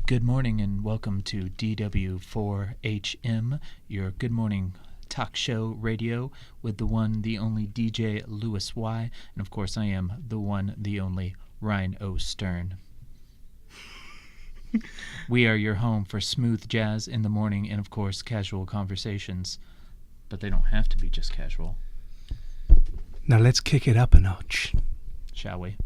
Good morning and welcome to DW4HM, your good morning talk show radio with the one, the only DJ Lewis Y. And of course, I am the one, the only Ryan O. Stern. We are your home for smooth jazz in the morning and, of course, casual conversations. But they don't have to be just casual. Now let's kick it up a notch. Shall we?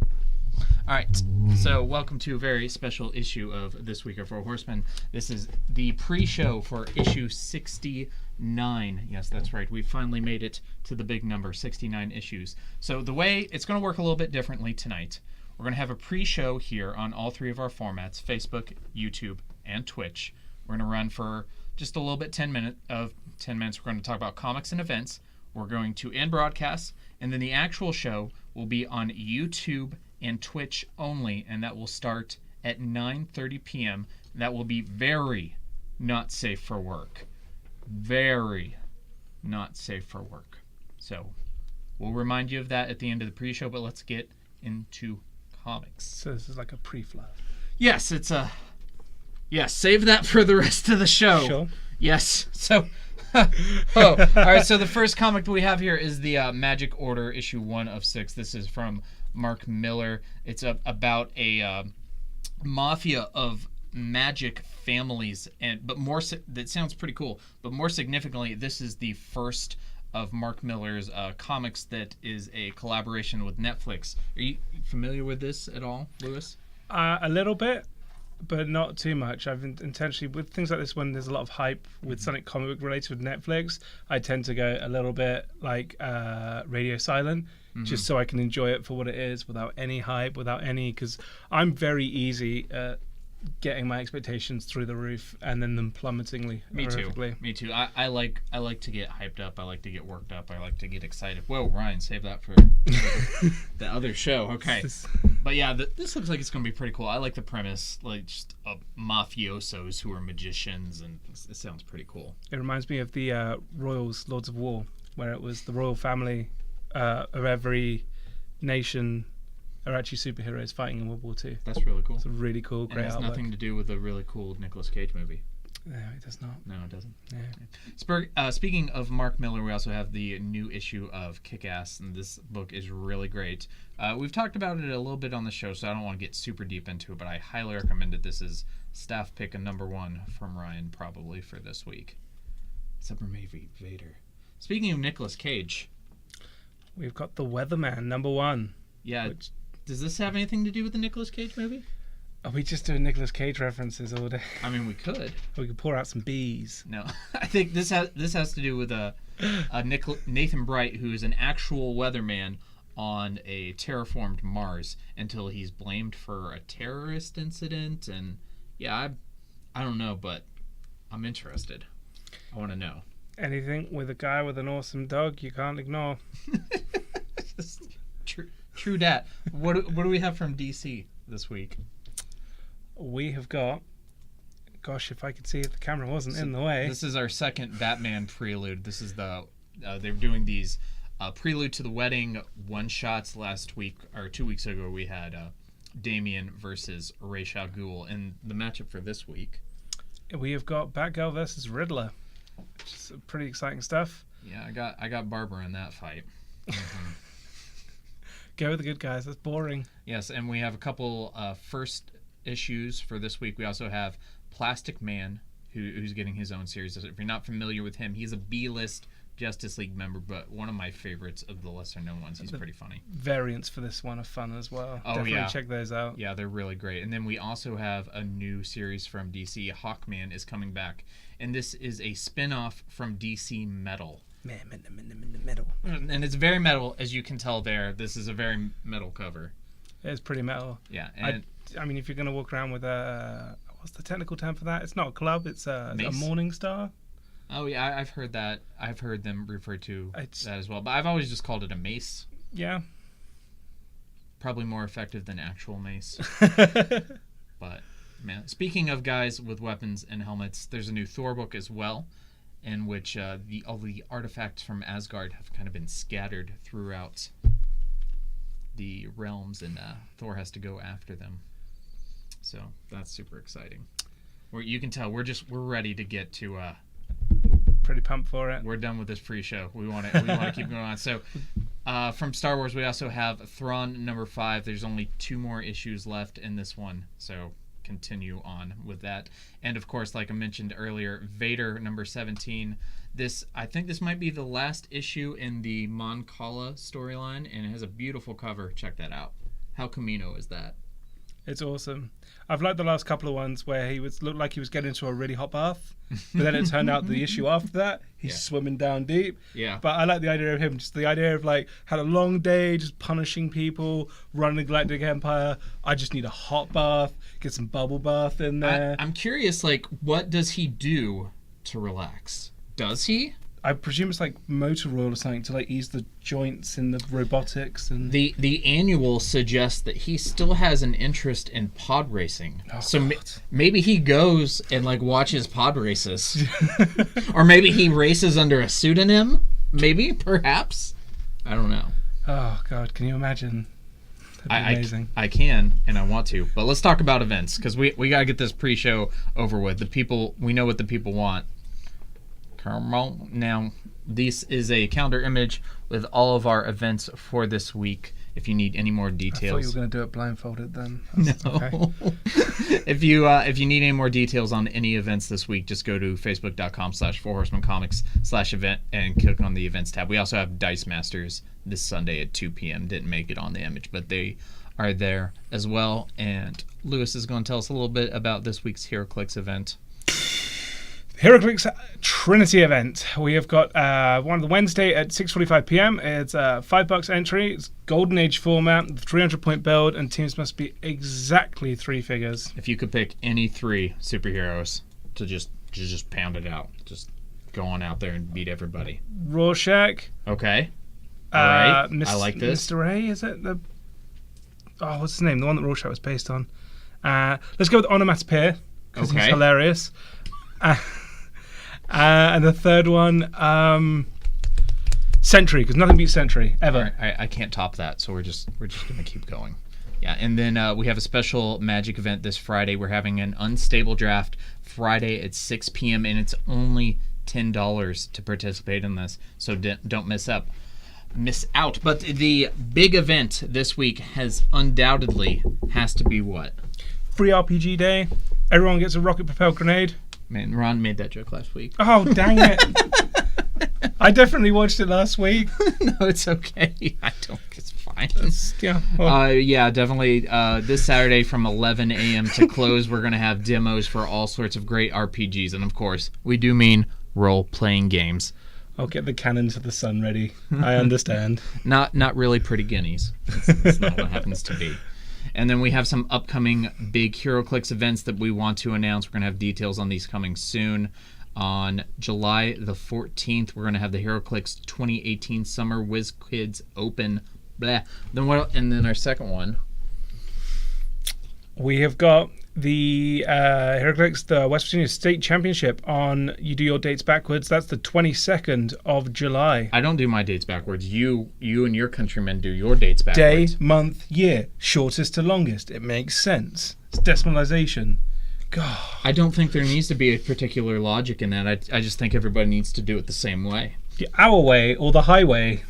All right, so welcome to a very special issue of This Week for Horsemen. This is the pre-show for issue 69. Yes, that's right. We finally made it to the big number, 69 issues. So the way it's going to work a little bit differently tonight. We're going to have a pre-show here on all three of our formats, Facebook, YouTube, and Twitch. We're going to run for just a little bit, 10 minutes. We're going to talk about comics and events. We're going to end broadcasts, and then the actual show will be on YouTube and Twitch only, and that will start at 9:30 p.m. That will be very not safe for work. Very not safe for work. So we'll remind you of that at the end of the pre-show, but let's get into comics. So this is like a pre-fluff. Yes, it's a... Yes, save that for the rest of the show. Sure. Yes, so... all right, so the first comic we have here is the Magic Order issue 1 of 6. This is from Mark Miller. It's about a mafia of magic families, that sounds pretty cool. But more significantly, this is the first of Mark Miller's comics that is a collaboration with Netflix. Are you familiar with this at all, Lewis? A little bit, but not too much. I've intentionally, with things like this, when there's a lot of hype with something comic book related with Netflix, I tend to go a little bit like radio silent, just so I can enjoy it for what it is, without any hype, because I'm very easy at getting my expectations through the roof and then them plummetingly. Me too. I like to get hyped up. I like to get worked up. I like to get excited. Whoa, Ryan, save that for the other show. Okay. But yeah, this looks like it's going to be pretty cool. I like the premise, like just mafiosos who are magicians, and it sounds pretty cool. It reminds me of the Royals, Lords of War, where it was the royal family of every nation are actually superheroes fighting in World War II. That's really cool. It's a really cool, great artwork. It has nothing to do with a really cool Nicolas Cage movie. No, it does not. No, it doesn't. Yeah. Speaking of Mark Miller, we also have the new issue of Kick-Ass, and this book is really great. We've talked about it a little bit on the show, so I don't want to get super deep into it, but I highly recommend it. This is staff pick number 1 from Ryan, probably, for this week. Except for maybe Vader. Speaking of Nicolas Cage... We've got The Weatherman, number 1. Yeah, does this have anything to do with the Nicolas Cage movie? Are we just doing Nicolas Cage references all day? I mean, we could. We could pour out some bees. No, I think this has to do with Nathan Bright, who is an actual weatherman on a terraformed Mars until he's blamed for a terrorist incident. And yeah, I don't know, but I'm interested. I want to know. Anything with a guy with an awesome dog you can't ignore. True dat. What do we have from DC this week? We have got... Gosh, if I could see if the camera wasn't in the way. This is our second Batman prelude. This is they're doing these prelude to the wedding one-shots last week, or 2 weeks ago we had Damian versus Ra's al Ghul. And the matchup for this week... We have got Batgirl versus Riddler. Which is pretty exciting stuff. Yeah, I got Barbara in that fight. Mm-hmm. Go with the good guys. That's boring. Yes, and we have a couple first issues for this week. We also have Plastic Man, who's getting his own series. If you're not familiar with him, he's a B-list Justice League member, but one of my favorites of the lesser-known ones. He's pretty funny. Variants for this one are fun as well. Oh, definitely yeah. Check those out. Yeah, they're really great. And then we also have a new series from DC. Hawkman is coming back, and this is a spin-off from DC Metal. Metal. And it's very metal, as you can tell there. This is a very metal cover. It's pretty metal. Yeah. And I mean, if you're going to walk around with what's the technical term for that? It's not a club, it's a Morning Star. Oh, yeah, I've heard that. I've heard them refer to that as well. But I've always just called it a mace. Yeah. Probably more effective than actual mace. But, man, speaking of guys with weapons and helmets, there's a new Thor book as well, in which all the artifacts from Asgard have kind of been scattered throughout the realms, and Thor has to go after them. So that's super exciting. You can tell we're ready to get to. Pretty pumped for it. We're done with this pre-show. We want to keep going on. So, from Star Wars, we also have Thrawn number 5. There's only 2 more issues left in this one, so continue on with that. And of course, like I mentioned earlier, Vader number 17. I think this might be the last issue in the Mon Cala storyline, and it has a beautiful cover. Check that out. How Camino is that? It's awesome. I've liked the last couple of ones where looked like he was getting into a really hot bath, but then it turned out the issue after that he's swimming down deep. Yeah. But I like the idea of him, just the idea of like had a long day, just punishing people, running the Galactic Empire. I just need a hot bath, get some bubble bath in there. I'm curious, like, what does he do to relax? Does he? I presume it's like motor oil or something to like ease the joints in the robotics and the annual suggests that he still has an interest in pod racing. Oh, so maybe he goes and like watches pod races, or maybe he races under a pseudonym. Maybe, perhaps, I don't know. Oh God, can you imagine? That'd be amazing. I can and I want to, but let's talk about events because we gotta get this pre-show over with. We know what the people want. Come on. Now, this is a calendar image with all of our events for this week. If you need any more details, I thought you were going to do it blindfolded then. No. Okay. If you need any more details on any events this week, just go to facebook.com/4horsemencomics/event and click on the events tab. We also have Dice Masters this Sunday at 2 p.m. Didn't make it on the image, but they are there as well. And Lewis is going to tell us a little bit about this week's HeroClix event. HeroClix Trinity event. We have got one on the Wednesday at 6:45 p.m. It's $5 entry. It's Golden Age format, 300-point build, and teams must be exactly 3 figures. If you could pick any 3 superheroes to just pound it out, just go on out there and beat everybody. Rorschach. Okay. All right. I like this. Mr. A, is it what's his name? The one that Rorschach was based on. Let's go with Onomatopoeia because he's hilarious. And the third one, Sentry, because nothing beats Sentry ever. Right, I can't top that, so we're just gonna keep going. Yeah, and then we have a special Magic event this Friday. We're having an unstable draft Friday at 6 p.m. and it's only $10 to participate in this, so don't miss out. But the big event this week has to be what? Free RPG day. Everyone gets a rocket propelled grenade. Man, Ron made that joke last week. Oh, dang it. I definitely watched it last week. No, it's okay. It's fine. Definitely. This Saturday from 11 a.m. to close, we're going to have demos for all sorts of great RPGs. And, of course, we do mean role-playing games. I'll get the cannons of the sun ready. I understand. Not really pretty guineas. That's not what happens to be. And then we have some upcoming big HeroClix events that we want to announce. We're going to have details on these coming soon. On July the 14th, we're going to have the HeroClix 2018 Summer Whiz Kids Open. Blah. And then our second one. We have got the HeroClix, the West Virginia State Championship on, you do your dates backwards, that's the 22nd of July. I don't do my dates backwards. You and your countrymen do your dates backwards. Day, month, year, shortest to longest. It makes sense. It's decimalization. God. I don't think there needs to be a particular logic in that. I just think everybody needs to do it the same way. Our way or the highway.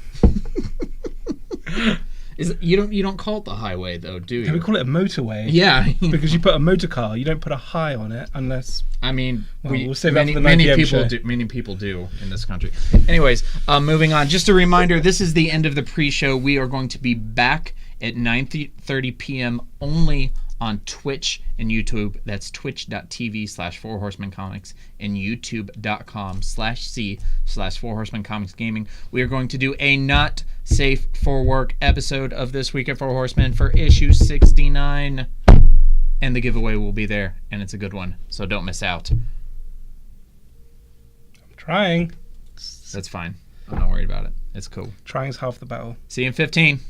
You don't call it the highway though, do you? Yeah, we call it a motorway. Yeah, because you put a motor car, you don't put a high on it unless. I mean, we'll save that for the 9 p.m. show. Many people do in this country. Anyways, moving on. Just a reminder: this is the end of the pre-show. We are going to be back at 9:30 p.m. only on Twitch and YouTube. That's twitch.tv/4horsemencomics and youtube.com/c/4horsemencomicsgaming. We are going to do a not safe for work episode of This Week at Four Horsemen for issue 69. And the giveaway will be there, and it's a good one, so don't miss out. I'm trying. That's fine. I'm not worried about it. It's cool. Trying's half the battle. See you in 15.